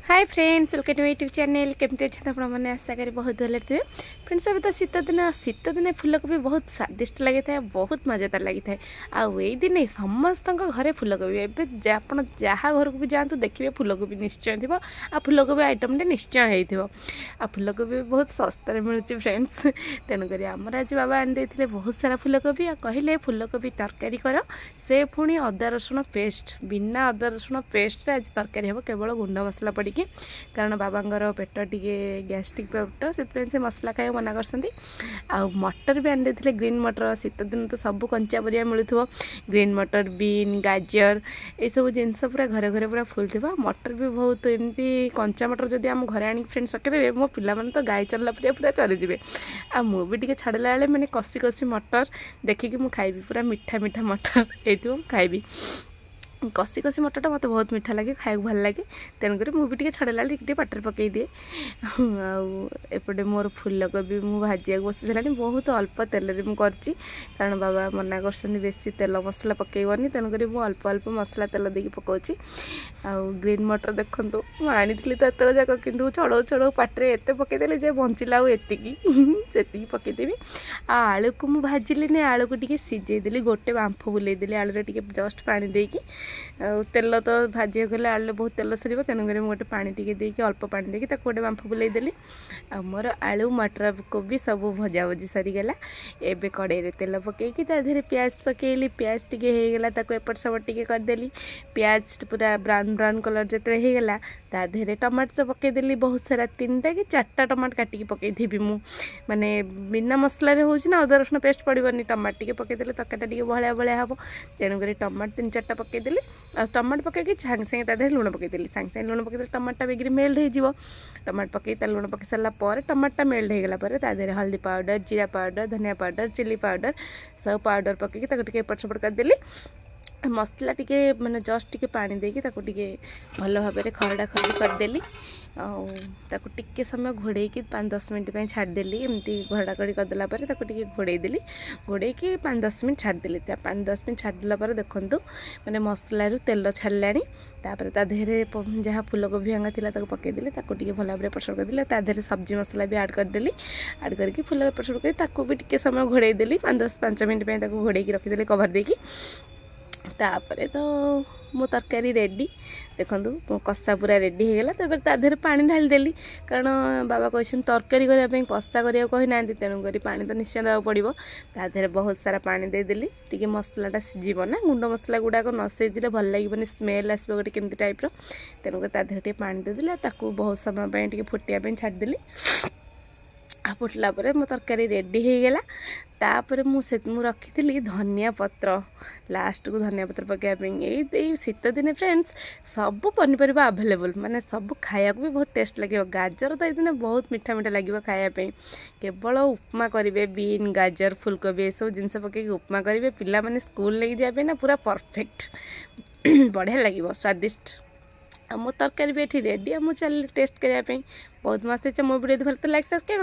Hi friends, welcome to YouTube channel. केमती अच्छे आप मैंने आशा करी बहुत भले थे फ्रेंड्स। अभी तो शीत दिन फूलकोबी बहुत स्वादिष्ट लगी था, बहुत मजेदार लगी था। आई दिन समस्त घरे फूलकोबी एवं आप जहाँ घर को भी जातु देखिए फूलकोबी निश्चय थी। आ फूलकोबी आइटम निश्चय हो फूलकोबी बहुत सस्तार मिलूँ फ्रेंड्स। तेणुक आमर आज बाबा आनी बहुत सारा फूलकोबी कहले फूलकोबी तरकारी कर से पुणी अदा रसुण पेस्ट बिना अदा रसुण पेस्ट आज तरकारी हम केवल गुंड मसला पड़ी कारण बाबांगर पेट टी गैस्ट्रिक पेट से मसला खाई मना कर मटर भी आनी ग्रीन मटर। शीत दिन तो सब कंचा परिया मिलूँ ग्रीन मटर बीन गाजर ये सब जिनस पूरा घरे घरे पूरा फुल थी। मटर भी बहुत एमती कंचा मटर जब आम घर आनी फ्रेंड्स रखिदेवे मो पिलाने तो गाई चलला पूरा पूरा चलीजे। मुझे छाड़ा बेले मैंने कषि कषि मटर देखिकी मुझे खाइबी पूरा मीठा मीठा मटर ये खाइबी। कषि कषि मटरटा मत बहुत मीठा लगे खाया भल लगे तेणुक मुझे छाड़ा टे पाटर पकई दिए। एपटे मोर फूलकोबी मुझे भाजिया बसी सारा बहुत अल्प तेल मुझे कारण बाबा मना कर बेसी तेल मसला पकईबनी तेणुक मुझे अल्प अल्प मसला तेल देकी पकाउची। ग्रीन मटर देखूँ आनी तो एत जाक कि छड़ौ छड़ौ पाटे एत पकईदेली जे बंचला आती पकईदेवी। आलू को मुझे भाजिली आलू को टी सीझेदेली गोटे बांफ बुलेदेली आलू टे जस्ट पानी देकी तेल तो भाजी गले आलू बहुत तेल सर तेणुक गोटे पानी टी देकी अल्प पानी देकी गोटे बांफ बुलेदेली। मोर आलू मटर कोबी सब भजा भजी सरीगला। एबे कड़े तेल पकईकी ताधे प्याज पकईली प्याज टी होगला एपट सेपट टी करदेली। प्याज पूरा ब्राउन ब्राउन कलर जिते होगला ताधे टमाटर पकईदेली बहुत सारा 3टा कि 4टा टमाटर काटिकी पकईथी मु माने बिना मसला होना अदा रसुण पेस्ट पड़ोनी टमाटर टी पकईदेले तरकारीटा टी बहलिया बहलिया हम तेणुक टमाटर 3-4टा पकईदेली। टमाटर पकईकी सांगे सांगे ताधे लुण पकईदेली सांगे सांगे लुण पकईदेली टमाटर बेगरी मेल्ट हो टमाटर पकई लुण पकई सारा टमाटर मेल्ट होगला ताधे हल्दी पाउडर जीरा पाउडर धनिया पाउडर चिली पाउडर सब पाउडर पकईकी टे एपट सेपट करदेली। मसला टी मैंने जस्ट टी पानी देकी भल भाव में खरड़ा खरड़ी करदेली। टिके समय घोड़े 5-10 मिनट छाड़देली एमती घोड़ा कड़ी करदेला घोड़ेदेली घोड़े 5-10 मिनट छाड़देली। 5-10 मिनट छाड़देला देखूँ मैंने मसलू तेल छाड़ा तापर ताधे जहाँ फूलकोबी भांगा था पकईदेली टे भल भाव एपट करदेली ताधे सब्जी मसला भी आड करदेली। आड करके फूल एपट सेपट कर भी टिके समय घोड़ेदेली 5 मिनट घोड़े रखीदेली कवर देकी। तापर तो मो तरकारी रेडी देखूँ मो कषा पूरा रेडी होगला। तापर ताधे पानी ढालीदेली कारण बाबा कहते तरकारी करने कषा करने कहना तेणुक पानी तो निश्चय देवा पड़ो। ताधे बहुत सारा पानी देदेली टी मसलाटा सीझे ना गुंड मसला गुड़ाक न सीझे भल लगे स्मेल आसो गोटे केमती टाइप्र तेणुक ताधे टे पानी देदेली बहुत समय टी फुटाई छाड़देली। फुटला मो तरकारी रेडी होगला। तापर मुझे रखी धनिया पत्र लास्ट को धनिया पत्र पकड़ शीत दिन फ्रेंड्स सब पनीपरिया अवेलेबल माने सब खाया भी बहुत टेस्ट लगे। गाजर तो ये बहुत मीठा मीठा लगे खायापी केवल उपमा करेंगे बीन गाजर फूलकोबी सब जिनस पकई उपमा करेंगे पिला माने स्कूल लेके जाए ना पूरा परफेक्ट बढ़िया लगे स्वादिष्ट। मो तरकारी भी ये रेडी मुझे चल टेस्ट करने बहुत मस्त। मो वीडियो भल तो लाइक सब्सक्राइब।